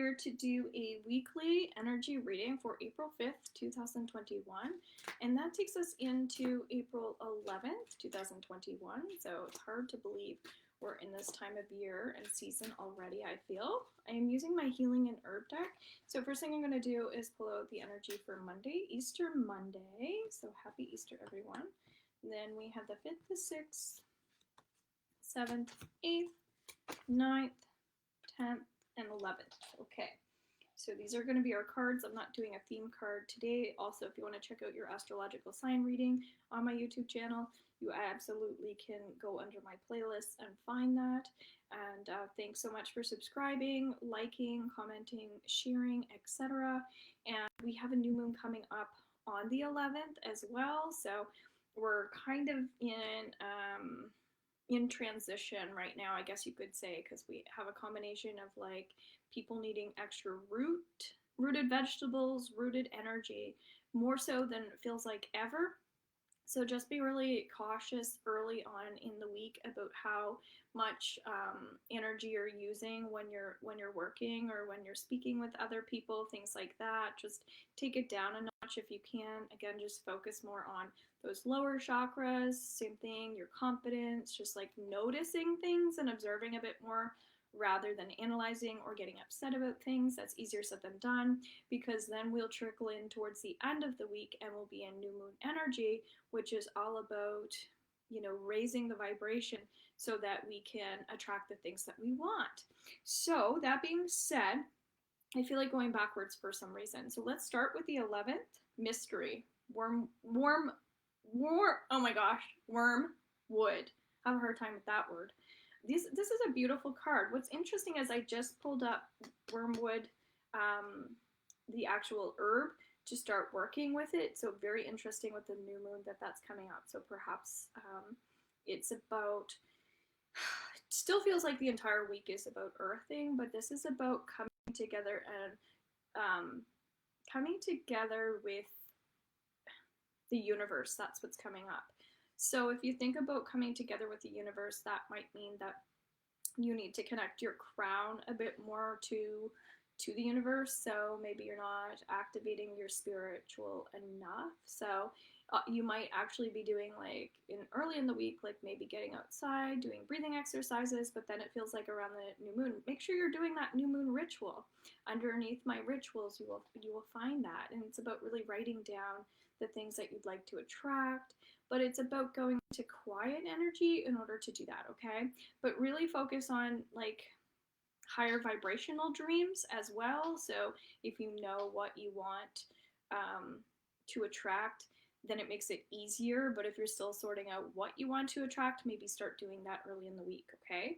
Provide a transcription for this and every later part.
here to do a weekly energy reading for April 5th, 2021. And that takes us into April 11th, 2021. So it's hard to believe we're in this time of year and season already, I feel. I am using my Healing and Herb deck. So first thing I'm going to do is pull out the energy for Monday, Easter Monday. So happy Easter, everyone. And then we have the 5th, the 6th, 7th, 8th, 9th, 10th, and 11th. Okay, so these are going to be our cards. I'm not doing a theme card today. Also, if you want to check out your astrological sign reading on my YouTube channel, you absolutely can go under my playlist and find that. And thanks so much for subscribing, liking, commenting, sharing, etc. And we have a new moon coming up on the 11th as well. So we're kind of in transition right now, I guess you could say, because we have a combination of like people needing extra rooted vegetables, rooted energy, more so than it feels like ever. So just be really cautious early on in the week about how much energy you're using when you're working or when you're speaking with other people, things like that. Just take it down a notch if you can. Again, just focus more on those lower chakras. Same thing, your confidence, just like noticing things and observing a bit more rather than analyzing or getting upset about things. That's easier said than done, because then we'll trickle in towards the end of the week and we'll be in new moon energy, which is all about, raising the vibration so that we can attract the things that we want. So that being said, I feel like going backwards for some reason. So let's start with the 11th, mystery, wormwood. I have a hard time with that word. This is a beautiful card. What's interesting is I just pulled up wormwood, the actual herb, to start working with it. So very interesting with the new moon that's coming up. So perhaps it's about, still feels like the entire week is about earthing, but this is about coming together and coming together with the universe. That's what's coming up. So if you think about coming together with the universe, that might mean that you need to connect your crown a bit more to the universe. So maybe you're not activating your spiritual enough. So you might actually be doing like early in the week, like maybe getting outside, doing breathing exercises, but then it feels like around the new moon, make sure you're doing that new moon ritual. Underneath my rituals, you will find that. And it's about really writing down the things that you'd like to attract, but it's about going to quiet energy in order to do that, okay? But really focus on like higher vibrational dreams as well. So if you know what you want to attract, then it makes it easier. But if you're still sorting out what you want to attract, maybe start doing that early in the week, okay?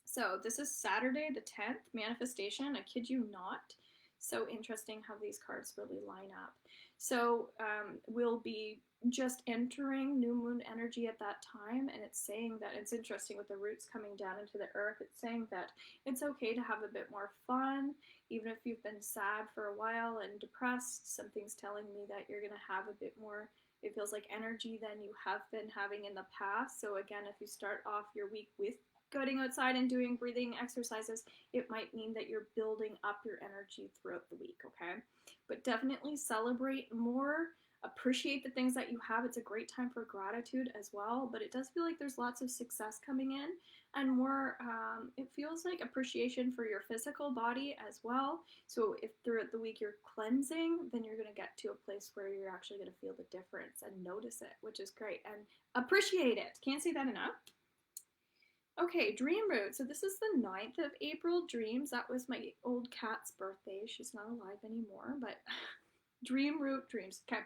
So this is Saturday the 10th, manifestation, I kid you not. So interesting how these cards really line up. So we'll be just entering new moon energy at that time, and it's saying that, it's interesting with the roots coming down into the earth, it's saying that it's okay to have a bit more fun, even if you've been sad for a while and depressed. Something's telling me that you're going to have a bit more, it feels like, energy than you have been having in the past. So again, if you start off your week with going outside and doing breathing exercises, it might mean that you're building up your energy throughout the week, okay? But definitely celebrate more, appreciate the things that you have. It's a great time for gratitude as well, but it does feel like there's lots of success coming in, and more, it feels like appreciation for your physical body as well. So if throughout the week you're cleansing, then you're going to get to a place where you're actually going to feel the difference and notice it, which is great, and appreciate it. Can't say that enough. Okay, Dream Root. So this is the 9th of April, Dreams. That was my old cat's birthday. She's not alive anymore, but Dream Root, dreams. Okay,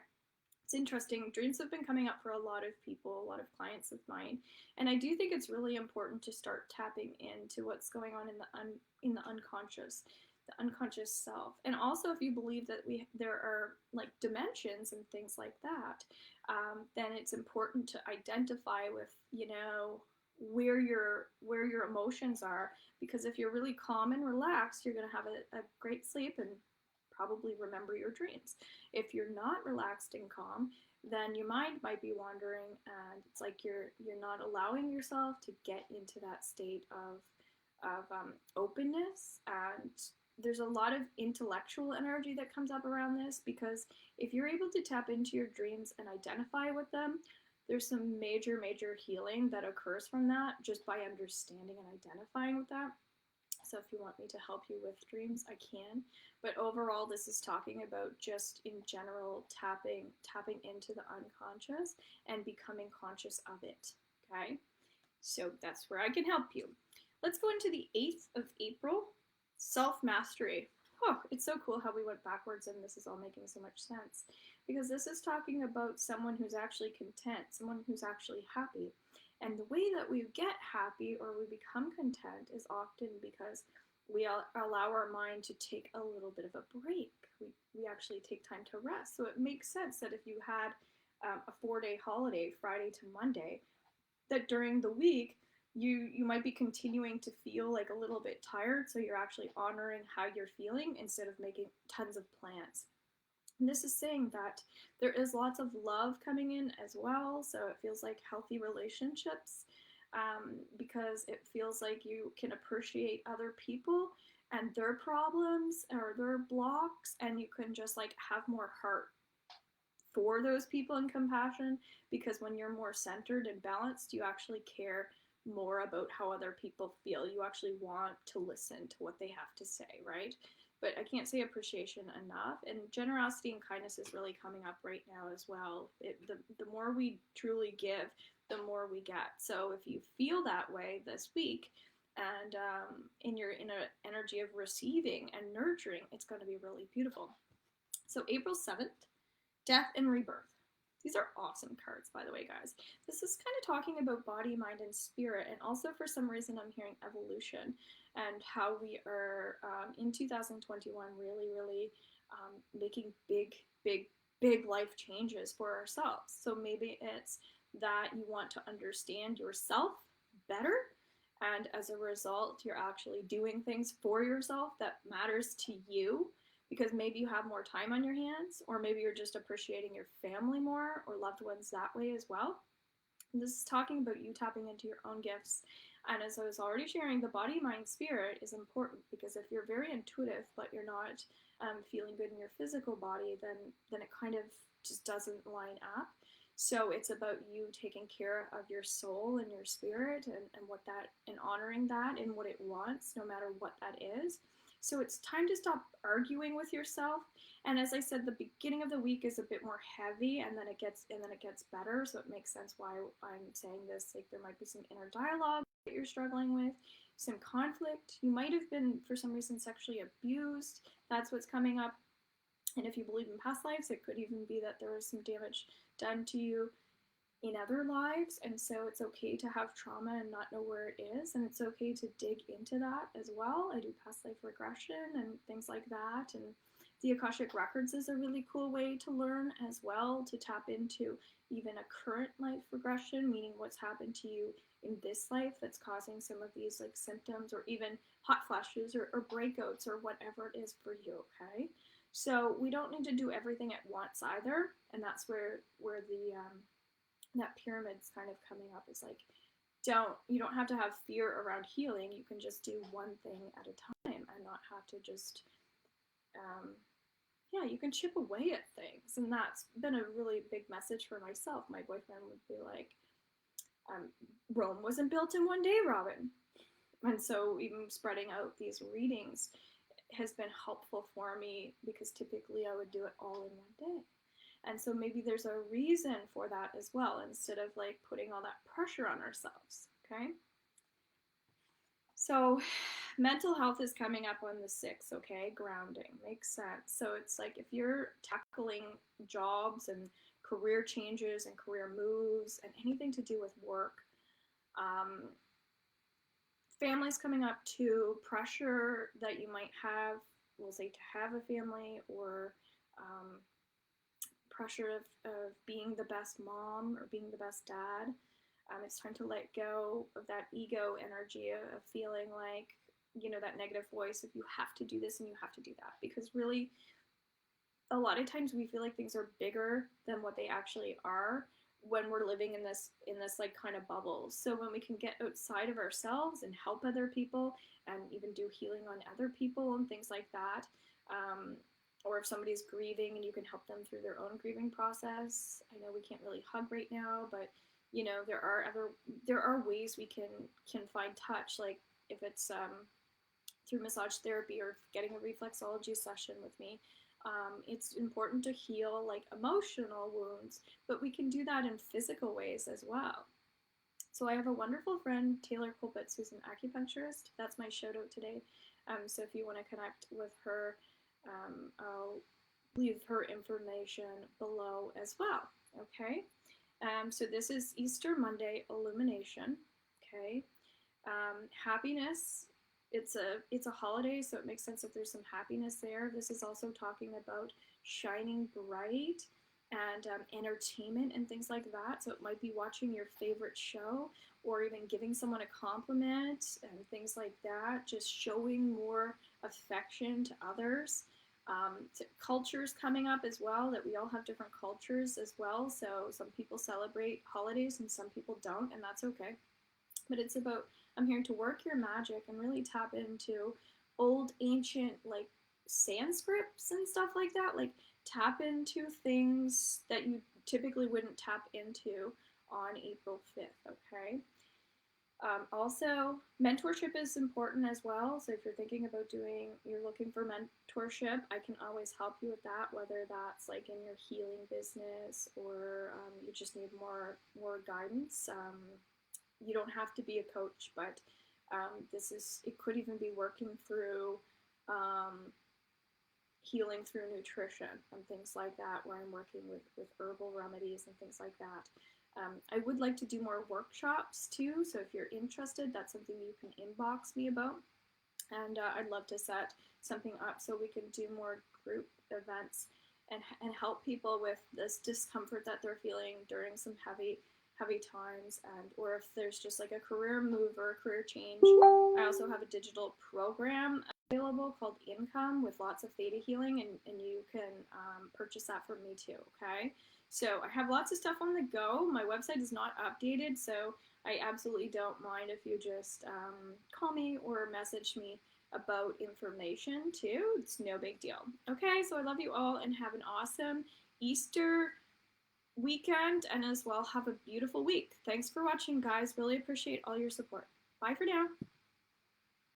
it's interesting. Dreams have been coming up for a lot of people, a lot of clients of mine, and I do think it's really important to start tapping into what's going on in the unconscious self. And also, if you believe that there are like dimensions and things like that, then it's important to identify with, where your emotions are, because if you're really calm and relaxed, you're going to have a great sleep and probably remember your dreams. If you're not relaxed and calm, then your mind might be wandering, and it's like you're not allowing yourself to get into that state of openness and there's a lot of intellectual energy that comes up around this, because if you're able to tap into your dreams and identify with them, there's some major healing that occurs from that just by understanding and identifying with that. So if you want me to help you with dreams, I can. But overall, this is talking about just in general tapping into the unconscious and becoming conscious of it. Okay? So that's where I can help you. Let's go into the 8th of April, self-mastery. Oh, it's so cool how we went backwards and this is all making so much sense. Because this is talking about someone who's actually content, someone who's actually happy. And the way that we get happy or we become content is often because we allow our mind to take a little bit of a break. We actually take time to rest. So it makes sense that if you had a 4-day holiday, Friday to Monday, that during the week you might be continuing to feel like a little bit tired, so you're actually honoring how you're feeling instead of making tons of plans. And this is saying that there is lots of love coming in as well, so it feels like healthy relationships, because it feels like you can appreciate other people and their problems or their blocks, and you can just like have more heart for those people and compassion, because when you're more centered and balanced, you actually care more about how other people feel. You actually want to listen to what they have to say, right? But I can't say appreciation enough. And generosity and kindness is really coming up right now as well. The more we truly give, the more we get. So if you feel that way this week, and you're in an energy of receiving and nurturing, it's going to be really beautiful. So April 7th, death and rebirth. These are awesome cards, by the way, guys. This is kind of talking about body, mind, and spirit, and also for some reason I'm hearing evolution and how we are in 2021 really making big life changes for ourselves. So maybe it's that you want to understand yourself better, and as a result, you're actually doing things for yourself that matters to you, because maybe you have more time on your hands, or maybe you're just appreciating your family more or loved ones that way as well. And this is talking about you tapping into your own gifts. And as I was already sharing, the body, mind, spirit is important, because if you're very intuitive but you're not feeling good in your physical body, then it kind of just doesn't line up. So it's about you taking care of your soul and your spirit, and what that, and honoring that and what it wants, no matter what that is. So it's time to stop arguing with yourself. And as I said, the beginning of the week is a bit more heavy, and then it gets better. So it makes sense why I'm saying this. Like, there might be some inner dialogue that you're struggling with, some conflict. You might have been, for some reason, sexually abused. That's what's coming up. And if you believe in past lives, it could even be that there was some damage done to you in other lives, and so it's okay to have trauma and not know where it is, and it's okay to dig into that as well. I do past life regression and things like that, and the Akashic Records is a really cool way to learn as well, to tap into even a current life regression, meaning what's happened to you in this life that's causing some of these like symptoms, or even hot flashes or breakouts or whatever it is for you, okay? So we don't need to do everything at once either, and that's where the that pyramid's kind of coming up, is like, you don't have to have fear around healing. You can just do one thing at a time and not have to just you can chip away at things. And that's been a really big message for myself. My boyfriend would be like, Rome wasn't built in one day, Robin. And so even spreading out these readings has been helpful for me, because typically I would do it all in one day. And so maybe there's a reason for that as well, instead of like putting all that pressure on ourselves, okay? So mental health is coming up on the 6th, okay? Grounding, makes sense. So it's like if you're tackling jobs and career changes and career moves and anything to do with work, family's coming up too, pressure that you might have, we'll say, to have a family, or pressure of being the best mom or being the best dad. It's time to let go of that ego energy of feeling like, that negative voice of you have to do this and you have to do that. Because really, a lot of times we feel like things are bigger than what they actually are. when we're living in this like kind of bubble. So when we can get outside of ourselves and help other people and even do healing on other people and things like that, or if somebody's grieving and you can help them through their own grieving process. I know we can't really hug right now, but you know there are ways we can find touch, like if it's through massage therapy or getting a reflexology session with me. It's important to heal like emotional wounds, but we can do that in physical ways as well. So I have a wonderful friend, Taylor Colpitz, who's an acupuncturist. That's my shout out today. So if you want to connect with her, I'll leave her information below as well. Okay. So this is Easter Monday illumination. Okay. Happiness. It's a holiday, so it makes sense that there's some happiness there. This is also talking about shining bright and entertainment and things like that. So it might be watching your favorite show or even giving someone a compliment and things like that. Just showing more affection to others. Cultures coming up as well, that we all have different cultures as well. So some people celebrate holidays and some people don't, and that's okay. But it's about, I'm here to work your magic and really tap into old ancient like Sanscripts and stuff like that. Like tap into things that you typically wouldn't tap into on April 5th, okay? Also, mentorship is important as well. So if you're thinking about you're looking for mentorship, I can always help you with that, whether that's like in your healing business or you just need more guidance. You don't have to be a coach, but it could even be working through healing through nutrition and things like that, where I'm working with herbal remedies and things like that. I would like to do more workshops too, so if you're interested, that's something you can inbox me about. And I'd love to set something up so we can do more group events and help people with this discomfort that they're feeling during some heavy times, and or if there's just like a career move or a career change. I also have a digital program available called Income with lots of theta healing, and you can purchase that from me too, okay? So I have lots of stuff on the go. My website is not updated, so I absolutely don't mind if you just call me or message me about information too. It's no big deal. Okay, so I love you all and have an awesome Easter weekend, and as well have a beautiful week. Thanks for watching, guys. Really appreciate all your support. Bye for now.